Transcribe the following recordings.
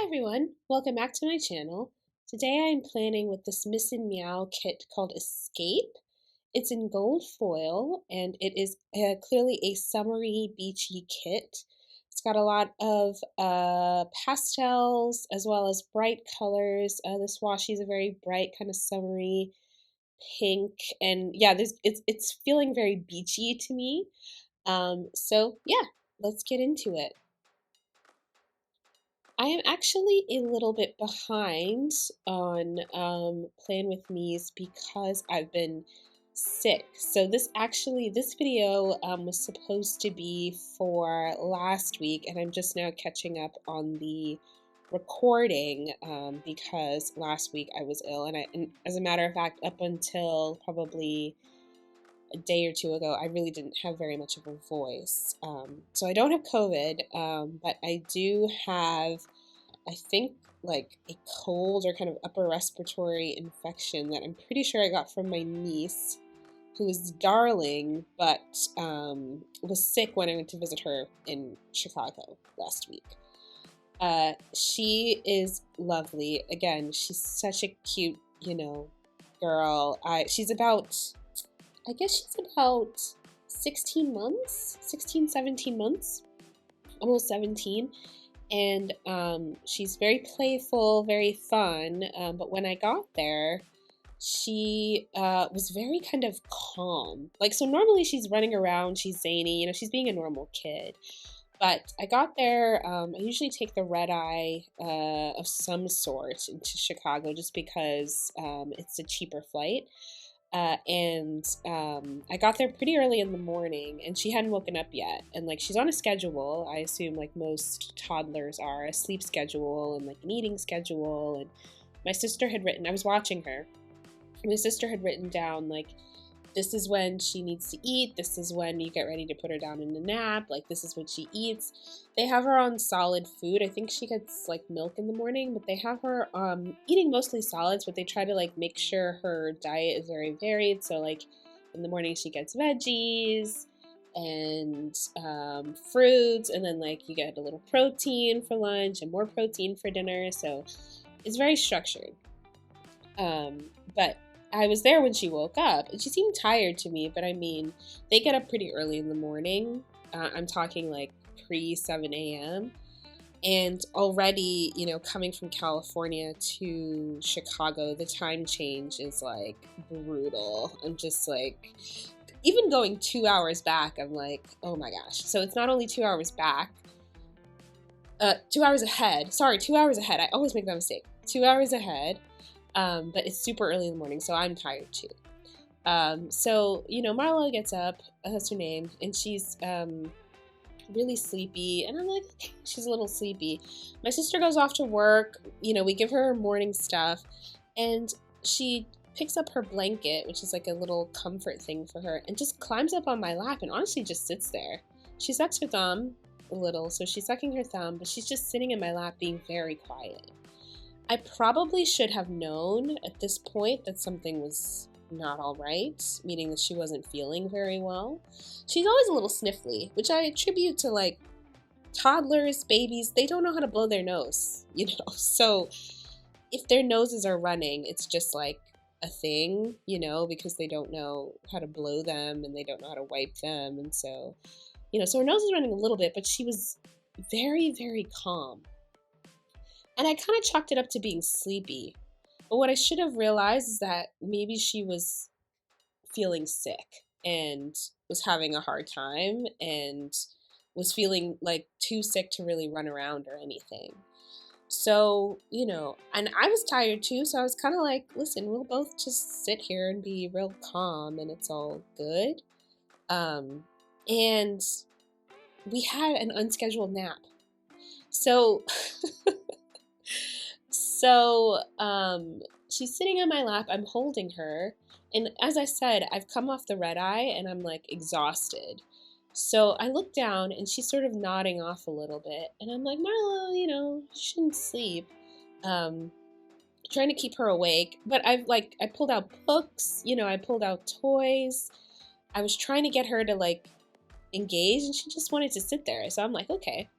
everyone, welcome back to my channel. Today I'm planning with this Miss and Meow kit called Escape. It's in gold foil and it is clearly a summery beachy kit. It's got a lot of pastels as well as bright colors. This washi is a very bright kind of summery pink, and yeah, it's feeling very beachy to me. So yeah, let's get into it. I am actually a little bit behind on Plan With Me's because I've been sick. So this video was supposed to be for last week, and I'm just now catching up on the recording because last week I was ill, and as a matter of fact, up until probably a day or two ago, I really didn't have very much of a voice. So I don't have COVID, but I do have, I think, like a cold or kind of upper respiratory infection that I'm pretty sure I got from my niece, who is darling, but was sick when I went to visit her in Chicago last week. She is lovely. Again, she's such a cute, girl. She's about, I guess she's about 16 months, 16, 17 months, almost 17. And she's very playful, very fun. But when I got there, she was very kind of calm. So normally she's running around, she's zany, she's being a normal kid. But I got there, I usually take the red eye of some sort into Chicago just because it's a cheaper flight. I got there pretty early in the morning, and she hadn't woken up yet. And she's on a schedule, I assume, like most toddlers are, a sleep schedule and an eating schedule. And my sister had written, I was watching her, and my sister had written down this is when she needs to eat, this is when you get ready to put her down in a nap, this is what she eats. They have her on solid food. I think she gets milk in the morning, but they have her eating mostly solids, but they try to make sure her diet is very varied. So in the morning she gets veggies and fruits, and then you get a little protein for lunch and more protein for dinner. So it's very structured. But I was there when she woke up, and she seemed tired to me, but I mean, they get up pretty early in the morning. I'm talking pre 7 a.m. And already, coming from California to Chicago, the time change is brutal. I'm just even going 2 hours back, I'm oh my gosh. So it's not only 2 hours back, 2 hours ahead. Sorry, 2 hours ahead. I always make that mistake. 2 hours ahead. But it's super early in the morning, so I'm tired too. So Marla gets up, that's her name, and she's really sleepy, and I'm okay, she's a little sleepy. My sister goes off to work, we give her morning stuff, and she picks up her blanket, which is a little comfort thing for her, and just climbs up on my lap and honestly just sits there. She sucks her thumb a little, so she's sucking her thumb, but she's just sitting in my lap being very quiet. I probably should have known at this point that something was not all right, meaning that she wasn't feeling very well. She's always a little sniffly, which I attribute to toddlers, babies, they don't know how to blow their nose, So if their noses are running, it's just a thing, because they don't know how to blow them and they don't know how to wipe them. And so, so her nose is running a little bit, but she was very, very calm. And I kind of chalked it up to being sleepy. But what I should have realized is that maybe she was feeling sick and was having a hard time and was feeling too sick to really run around or anything. So, and I was tired too. So I was kind of listen, we'll both just sit here and be real calm and it's all good. And we had an unscheduled nap. So... So she's sitting on my lap, I'm holding her, and as I said, I've come off the red eye and I'm exhausted. So I look down and she's sort of nodding off a little bit, and I'm Marla, you shouldn't sleep. Trying to keep her awake, but I pulled out books, I pulled out toys. I was trying to get her to engage, and she just wanted to sit there. So I'm okay.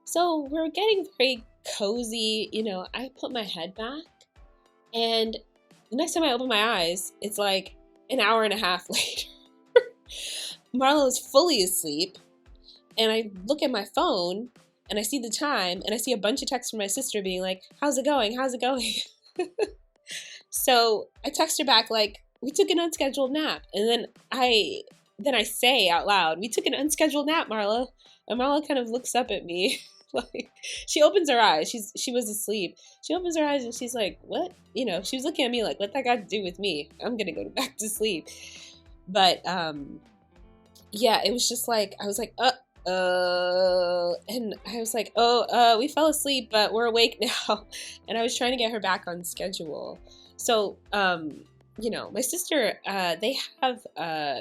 So we're getting very cozy, I put my head back, and the next time I open my eyes, it's like an hour and a half later. Marlo is fully asleep, and I look at my phone, and I see the time, and I see a bunch of texts from my sister being like, how's it going? How's it going? So I text her back like, we took an unscheduled nap. And then I say out loud, we took an unscheduled nap, Marlo. And Marlo kind of looks up at me. Like, she opens her eyes. She was asleep. She opens her eyes and she's like, what? She was looking at me like, what that got to do with me? I'm going to go back to sleep. But, yeah, it was just like, I was like, and I was like, we fell asleep, but we're awake now. And I was trying to get her back on schedule. So, my sister, they have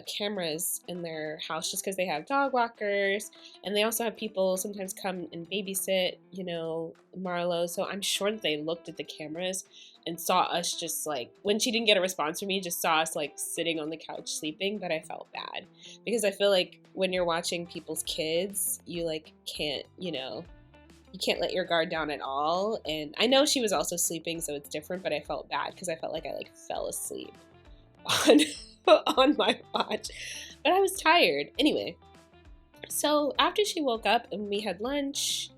cameras in their house just because they have dog walkers, and they also have people sometimes come and babysit, Marlo. So I'm sure that they looked at the cameras and saw us just like, when she didn't get a response from me, just saw us like sitting on the couch sleeping. But I felt bad because I feel like when you're watching people's kids, you like can't, you can't let your guard down at all. And I know she was also sleeping, so it's different, but I felt bad because I felt like I like fell asleep on my watch. But I was tired. Anyway, so after she woke up and we had lunch,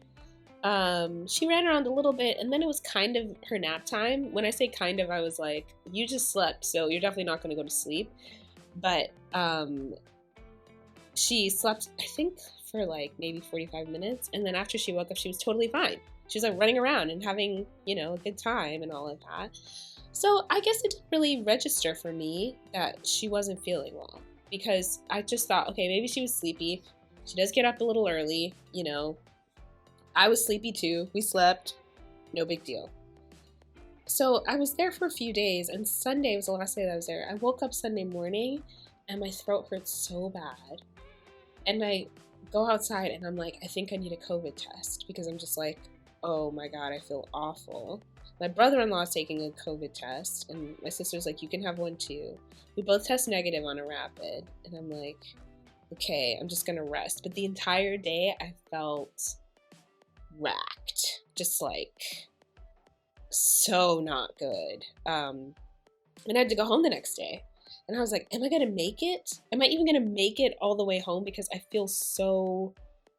she ran around a little bit, and then it was kind of her nap time. When I say kind of, I was like, you just slept, so you're definitely not going to go to sleep. But she slept, I think, for like maybe 45 minutes, and then after she woke up, she was totally fine. She was like running around and having, a good time and all of that. So I guess it didn't really register for me that she wasn't feeling well, because I just thought, okay, maybe she was sleepy. She does get up a little early, I was sleepy too. We slept, no big deal. So I was there for a few days, and Sunday was the last day that I was there. I woke up Sunday morning and my throat hurt so bad. And I go outside and I'm like, I think I need a COVID test, because I'm just like, oh my God, I feel awful. My brother-in-law is taking a COVID test, and my sister's like, you can have one too. We both test negative on a rapid, and I'm like, okay, I'm just gonna rest. But the entire day I felt racked, just like so not good. And I had to go home the next day. And I was like, am I going to make it? Am I even going to make it all the way home? Because I feel so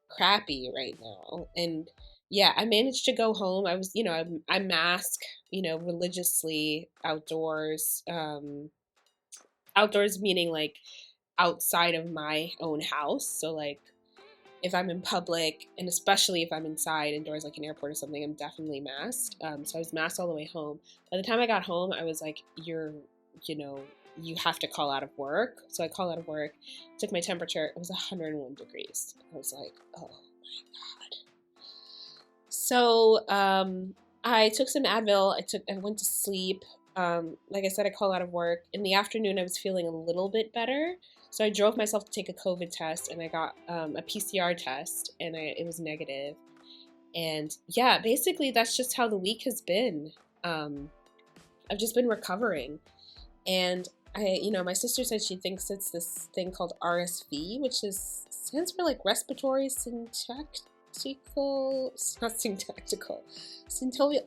crappy right now. And yeah, I managed to go home. I was, I mask, religiously outdoors. Outdoors meaning like outside of my own house. So like if I'm in public, and especially if I'm inside indoors, like an airport or something, I'm definitely masked. So I was masked all the way home. By the time I got home, I was like, you have to call out of work. So I called out of work, took my temperature. It was 101 degrees. I was like, oh my God. So I took some Advil. I went to sleep. Like I said, I called out of work. In the afternoon, I was feeling a little bit better. So I drove myself to take a COVID test, and I got a PCR test, and it was negative. And yeah, basically that's just how the week has been. I've just been recovering. And my sister said she thinks it's this thing called RSV, which stands for like respiratory syntactical,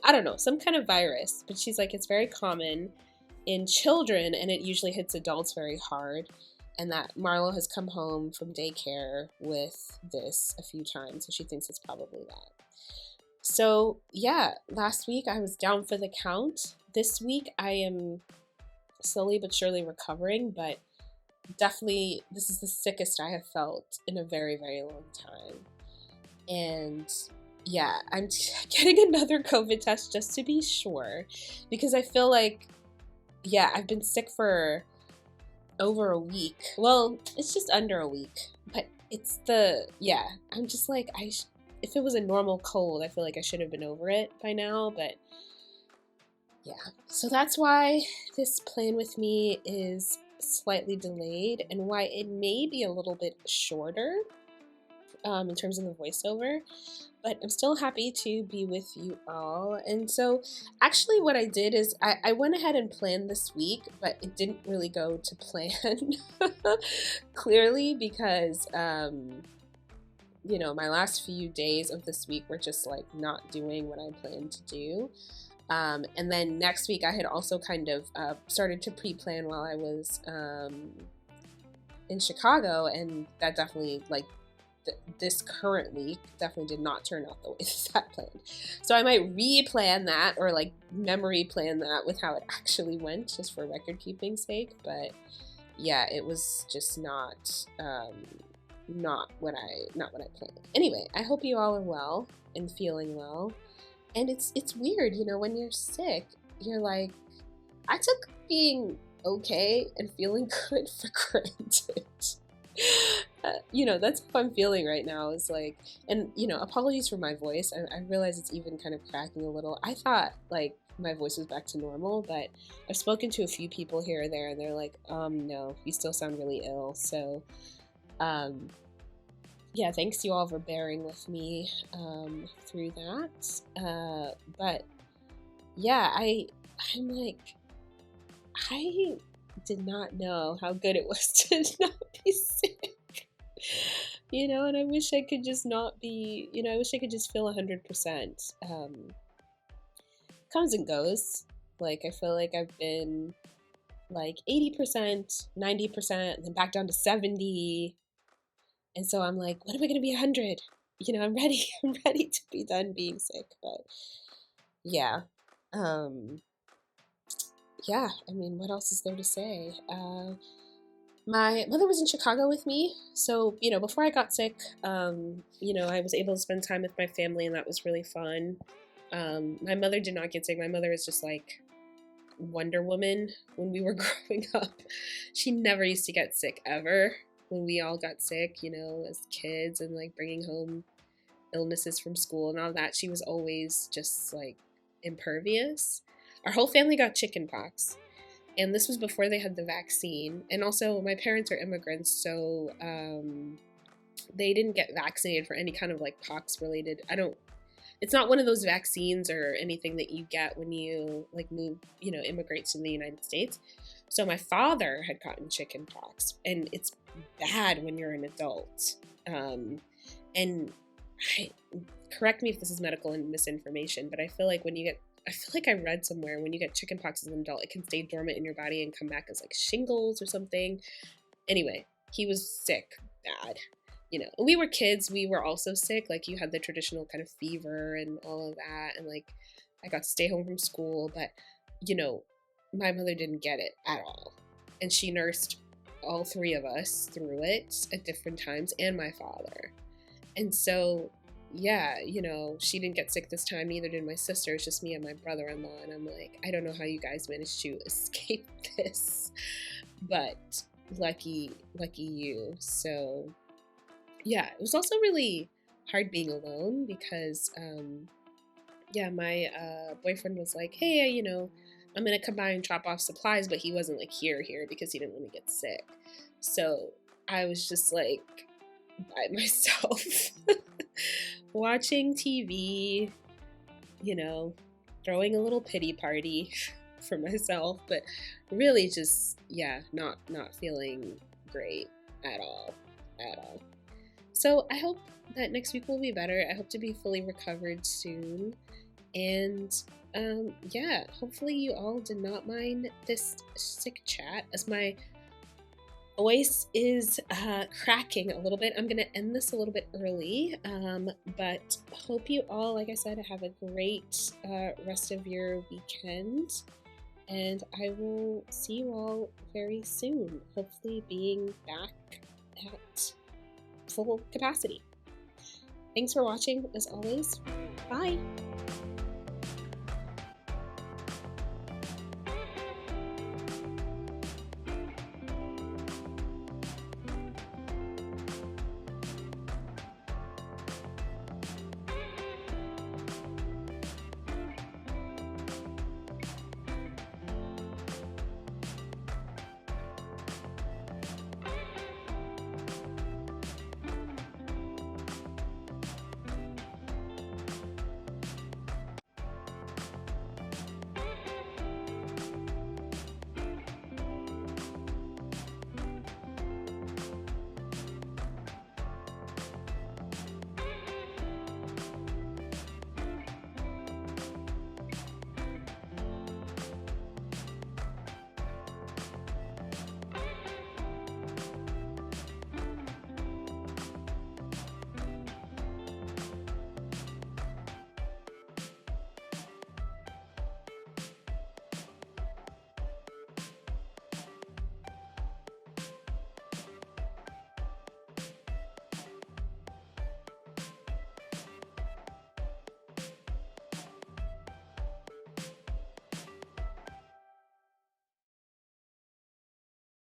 I don't know, some kind of virus. But she's like, it's very common in children, and it usually hits adults very hard. And that Marlo has come home from daycare with this a few times, so she thinks it's probably that. So yeah, last week I was down for the count. This week I am slowly but surely recovering, but definitely this is the sickest I have felt in a very, very long time. And yeah, I'm getting another COVID test just to be sure, because I feel like, yeah, I've been sick for over a week. Well, it's just under a week, but I'm just like, if it was a normal cold, I feel like I should have been over it by now, but yeah. So that's why this plan with me is slightly delayed, and why it may be a little bit shorter in terms of the voiceover, but I'm still happy to be with you all. And so actually what I did is I went ahead and planned this week, but it didn't really go to plan clearly, because you know, my last few days of this week were just like not doing what I planned to do. And then next week I had also kind of started to pre-plan while I was in Chicago, and that definitely, like, this current week definitely did not turn out the way that I planned. So I might re-plan that, or like memory plan that with how it actually went, just for record keeping sake. But yeah, it was just not what I planned. Anyway, I hope you all are well and feeling well. And it's weird, you know, when you're sick, you're like, I took being okay and feeling good for granted. You know, that's how I'm feeling right now, is like, and you know, apologies for my voice. I realize it's even kind of cracking a little. I thought like my voice was back to normal, but I've spoken to a few people here or there and they're like, no, you still sound really ill. So yeah, thanks you all for bearing with me through that. But yeah, I'm like, I did not know how good it was to not be sick. You know, and I wish I could just not be, you know, I wish I could just feel 100%. Comes and goes. Like, I feel like I've been like 80%, 90%, and then back down to 70. And so I'm like, when am I going to be 100? You know, I'm ready. I'm ready to be done being sick. But yeah. Yeah, I mean, what else is there to say? My mother was in Chicago with me, so, you know, before I got sick, you know, I was able to spend time with my family, and that was really fun. My mother did not get sick. My mother was just like Wonder Woman when we were growing up. She never used to get sick, ever. When we all got sick, you know, as kids, and like bringing home illnesses from school and all that, she was always just like impervious. Our whole family got chicken pox. And this was before they had the vaccine. And also, my parents are immigrants, so they didn't get vaccinated for any kind of like pox related. It's not one of those vaccines or anything that you get when you like move, you know, immigrate to the United States. So my father had gotten chicken pox, and it's bad when you're an adult. And correct me if this is medical and misinformation, but I feel like I read somewhere when you get chicken pox as an adult, it can stay dormant in your body and come back as like shingles or something. Anyway, he was sick bad, you know. And we were kids, we were also sick. Like, you had the traditional kind of fever and all of that. And like, I got to stay home from school, but you know, my mother didn't get it at all. And she nursed all three of us through it at different times, and my father. And so, yeah, you know, she didn't get sick this time, neither did my sister. It's just me and my brother-in-law, and I'm like, I don't know how you guys managed to escape this, but lucky you. So yeah, it was also really hard being alone because yeah, my boyfriend was like, hey, you know, I'm gonna come by and drop off supplies, but he wasn't like here because he didn't want to get sick. So I was just like by myself watching TV, you know, throwing a little pity party for myself, but really just, yeah, not feeling great at all. So I hope that next week will be better. I hope to be fully recovered soon. And yeah, hopefully you all did not mind this sick chat, as my voice is cracking a little bit. I'm going to end this a little bit early, but hope you all, like I said, have a great rest of your weekend, and I will see you all very soon, hopefully being back at full capacity. Thanks for watching, as always. Bye!